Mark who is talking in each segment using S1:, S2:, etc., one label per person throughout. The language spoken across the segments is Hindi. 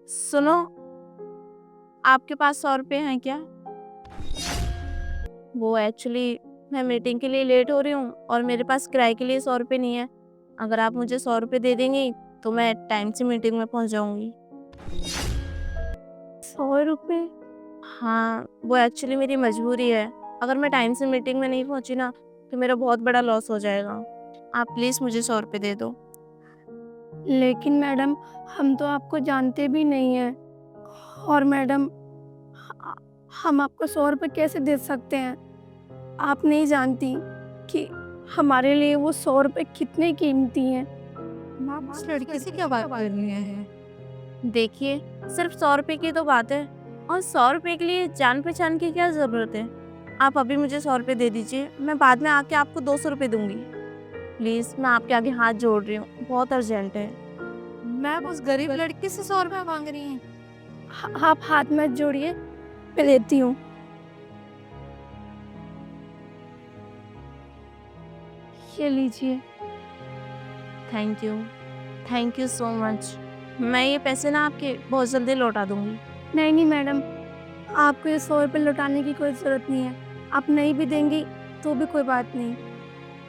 S1: सुनो, आपके पास 100 रुपये हैं क्या? वो एक्चुअली मैं मीटिंग के लिए लेट हो रही हूँ और मेरे पास किराए के लिए 100 रुपये नहीं है। अगर आप मुझे 100 रुपये दे देंगी तो मैं टाइम से मीटिंग में पहुँच जाऊँगी।
S2: 100 रुपये?
S1: हाँ, वो एक्चुअली मेरी मजबूरी है। अगर मैं टाइम से मीटिंग में नहीं पहुँची ना तो मेरा बहुत बड़ा लॉस हो जाएगा। आप प्लीज़ मुझे 100 रुपये दे दो।
S2: लेकिन मैडम, हम तो आपको जानते भी नहीं हैं। और मैडम, ह हम आपको 100 रुपये कैसे दे सकते हैं? आप नहीं जानती कि हमारे लिए वो 100 रुपये कितने कीमती हैं।
S3: आप उस लड़की से क्या बात कर रही हैं?
S1: देखिए, सिर्फ 100 रुपये की तो बात है और 100 रुपये के लिए जान पहचान की क्या ज़रूरत है। आप अभी मुझे 100 रुपये दे दीजिए, मैं बाद में आके आपको 200 रुपये दूंगी। प्लीज़, मैं आपके आगे हाथ जोड़ रही हूँ, बहुत अर्जेंट है।
S3: मैम उस गरीब लड़की से 100 रुपये मांग रही हैं।
S2: आप हाथ मत जोड़िए, मैं लेती हूँ। ये लीजिए।
S1: Thank you so much. मैं ये पैसे ना आपके बहुत जल्दी लौटा दूंगी।
S2: नहीं मैडम, आपको ये 100 रुपये लौटाने की कोई ज़रूरत नहीं है। आप नहीं भी देंगी तो भी कोई बात नहीं।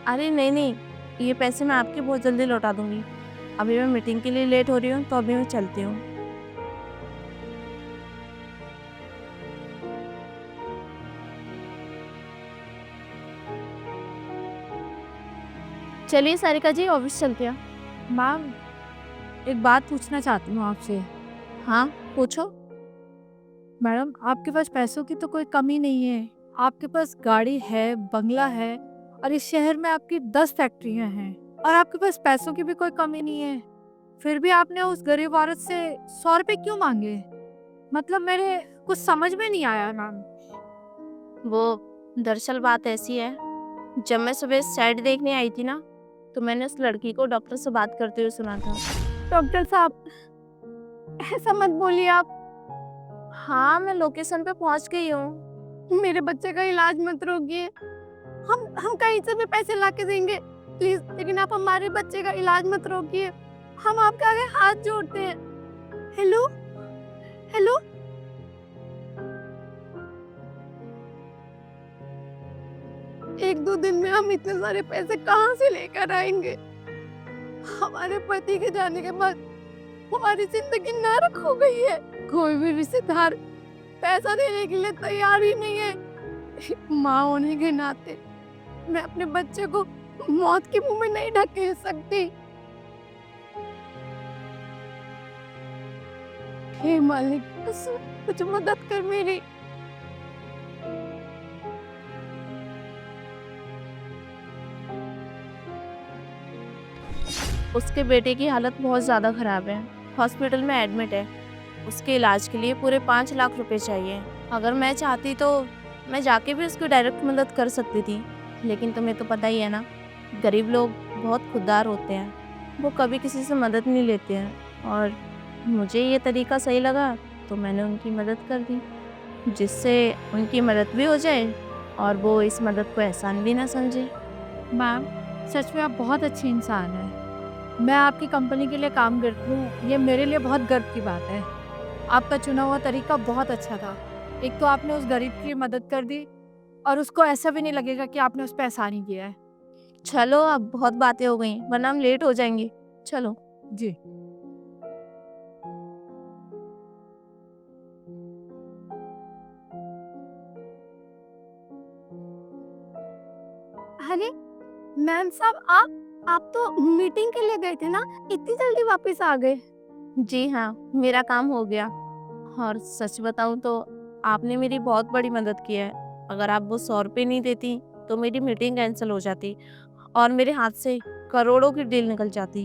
S1: अरे नहीं, ये पैसे मैं आपके बहुत जल्दी लौटा दूंगी। अभी मैं मीटिंग के लिए लेट हो रही हूँ तो अभी मैं चलती हूँ। चलिए सारिका जी, ऑफिस चलते हैं।
S3: मैम एक बात पूछना चाहती हूँ आपसे।
S1: हाँ, पूछो।
S3: मैडम आपके पास पैसों की तो कोई कमी नहीं है। आपके पास गाड़ी है, बंगला है और इस शहर में आपकी 10 फैक्ट्रियां हैं और आपके पास पैसों की भी कोई कमी नहीं है। फिर भी आपने उस गरीब औरत से 100 रुपये क्यों मांगे? मतलब मेरे कुछ समझ में नहीं आया मैम।
S1: वो दरअसल बात ऐसी है, जब मैं सुबह साइड देखने आई थी ना तो मैंने उस लड़की को डॉक्टर से बात करते हुए सुना था।
S2: डॉक्टर साहब, ऐसा मत बोलिए आप।
S1: हाँ, मैं लोकेशन पे पहुंच गई हूँ।
S2: मेरे बच्चे का इलाज मत रोकिए। हम कहीं से भी पैसे ला के देंगे प्लीज, लेकिन आप हमारे बच्चे का इलाज मत रोकिए। हम आपके आगे हाथ जोड़ते हैं। Hello hello. एक दो दिन में हम इतने सारे पैसे कहाँ से लेकर आएंगे? हमारे पति के जाने के बाद हमारी जिंदगी नरक हो गई है। कोई भी रिश्तेदार पैसा देने के लिए तैयार ही नहीं है। माँ होने के नाते मैं अपने बच्चे को मौत के मुंह में नहीं ढकेल सकती। हे मालिक, बस कुछ मदद कर मेरी।
S1: उसके बेटे की हालत बहुत ज़्यादा ख़राब है, हॉस्पिटल में एडमिट है। उसके इलाज के लिए पूरे 5 लाख रुपए चाहिए। अगर मैं चाहती तो मैं जाके भी उसकी डायरेक्ट मदद कर सकती थी, लेकिन तुम्हें तो पता ही है ना, गरीब लोग बहुत खुददार होते हैं। वो कभी किसी से मदद नहीं लेते हैं और मुझे ये तरीका सही लगा तो मैंने उनकी मदद कर दी, जिससे उनकी मदद भी हो जाए और वो इस मदद को एहसान भी ना समझे।
S3: मैम सच में आप बहुत अच्छी इंसान हैं। मैं आपकी कंपनी के लिए काम करती हूँ, ये मेरे लिए बहुत गर्व की बात है। आपका चुना हुआ तरीका बहुत अच्छा था। एक तो आपने उस गरीब की मदद कर दी और उसको ऐसा भी नहीं लगेगा कि आपने उस पर एहसान ही किया है।
S1: चलो, अब बहुत बातें हो गई वरना हम लेट हो जाएंगे। चलो।
S3: जी।
S2: अरे मैम साहब, आप तो मीटिंग के लिए गए थे ना, इतनी जल्दी वापस आ गए?
S1: जी हाँ, मेरा काम हो गया और सच बताऊँ तो आपने मेरी बहुत बड़ी मदद की है। अगर आप वो 100 रुपये नहीं देती तो मेरी मीटिंग कैंसिल हो जाती और मेरे हाथ से करोड़ों की डील निकल जाती।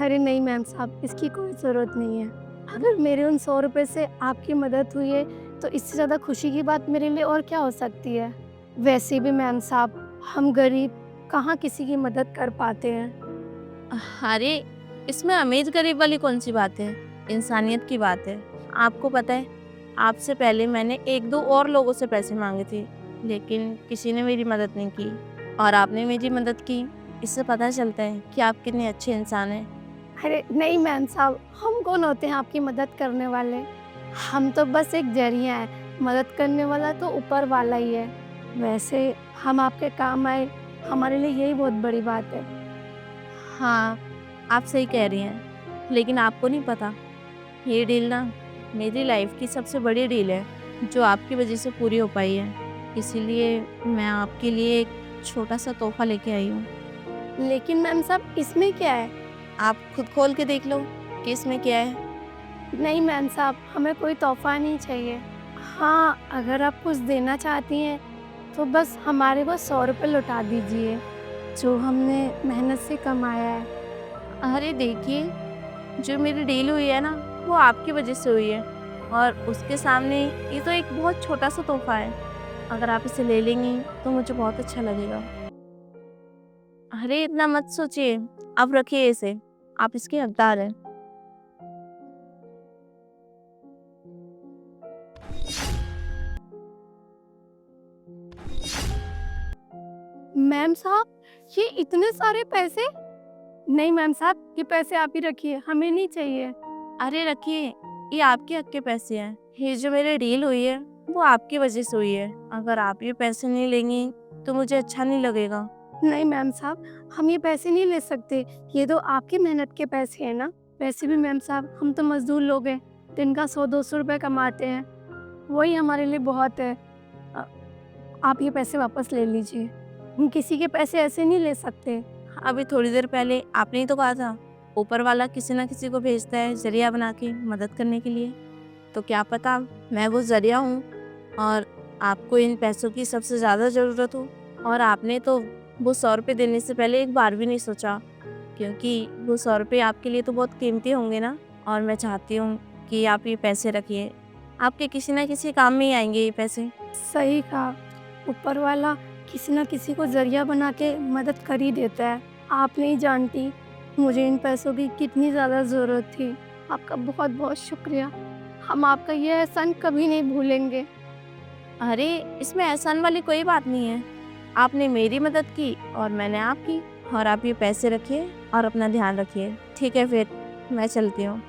S2: अरे नहीं मैम साहब, इसकी कोई ज़रूरत नहीं है। अगर मेरे उन 100 रुपये से आपकी मदद हुई है तो इससे ज़्यादा खुशी की बात मेरे लिए और क्या हो सकती है? वैसे भी मैम साहब, हम गरीब कहाँ किसी की मदद कर पाते हैं।
S1: अरे, इसमें अमीर गरीब वाली कौन सी बात है, इंसानियत की बात है। आपको पता है, आपसे पहले मैंने 1-2 और लोगों से पैसे मांगे थे, लेकिन किसी ने मेरी मदद नहीं की और आपने मेरी मदद की। इससे पता चलता है कि आप कितने अच्छे इंसान हैं।
S2: अरे नहीं मैम साहब, हम कौन होते हैं आपकी मदद करने वाले? हम तो बस एक ज़रिया हैं, मदद करने वाला तो ऊपर वाला ही है। वैसे हम आपके काम आए, हमारे लिए यही बहुत बड़ी बात है।
S1: हाँ, आप सही कह रही हैं, लेकिन आपको नहीं पता, ये डील ना मेरी लाइफ की सबसे बड़ी डील है, जो आपकी वजह से पूरी हो पाई है। इसीलिए मैं आपके लिए एक छोटा-सा तोहफ़ा लेके आई हूँ।
S2: लेकिन मैम साहब इसमें क्या है?
S1: आप खुद खोल के देख लो कि इसमें क्या है।
S2: नहीं मैम साहब, हमें कोई तोहफ़ा नहीं चाहिए। हाँ, अगर आप कुछ देना चाहती हैं, तो बस हमारे को 100 रुपए लौटा दीजिए, जो हमने मेहनत से कमाया है।
S1: अरे देखिए, जो मेरी डील हुई है ना, वो आपकी वजह से हुई है और उसके सामने ये तो एक बहुत छोटा-सा तोहफ़ा है। अगर आप इसे ले लेंगी, तो मुझे बहुत अच्छा लगेगा। अरे इतना मत सोचिए, आप रखिए इसे, आप इसके हकदार हैं।
S2: मैम साहब, ये इतने सारे पैसे? नहीं मैम साहब, ये पैसे आप ही रखिए, हमें नहीं चाहिए।
S1: अरे रखिए, ये आपके हक के पैसे हैं। ये जो मेरी डील हुई है, वो आपकी वजह से हुई है। अगर आप ये पैसे नहीं लेंगी, तो मुझे अच्छा नहीं लगेगा।
S2: नहीं मैम साहब, हम ये पैसे नहीं ले सकते। ये तो आपकी मेहनत के पैसे हैं ना। वैसे भी मैम साहब, हम तो मजदूर लोग हैं, दिन का 100-200 रुपए कमाते हैं, वही हमारे लिए बहुत है। अ, आप ये पैसे वापस ले लीजिए। हम किसी के पैसे ऐसे नहीं ले सकते।
S1: अभी थोड़ी देर पहले आपने ही तो कहा था, ऊपर वाला किसी ना किसी को भेजता है ज़रिया बना के मदद करने के लिए। तो क्या पता मैं वो ज़रिया हूँ और आपको इन पैसों की सबसे ज़्यादा ज़रूरत हो और आपने तो वो 100 रुपये देने से पहले एक बार भी नहीं सोचा, क्योंकि वो 100 रुपये आपके लिए तो बहुत कीमती होंगे ना। और मैं चाहती हूँ कि आप ये पैसे रखिए, आपके किसी ना किसी काम में ही आएंगे ये पैसे।
S2: सही कहा, ऊपर वाला किसी ना किसी को ज़रिया बना के मदद कर ही देता है। आप नहीं जानती, मुझे इन पैसों की कितनी ज़्यादा ज़रूरत थी। आपका बहुत-बहुत शुक्रिया। हम आपका ये एहसान कभी नहीं भूलेंगे।
S1: अरे इसमें एहसान वाली कोई बात नहीं है। आपने मेरी मदद की और मैंने आपकी। और आप ये पैसे रखिए और अपना ध्यान रखिए। ठीक है फिर, मैं चलती हूँ।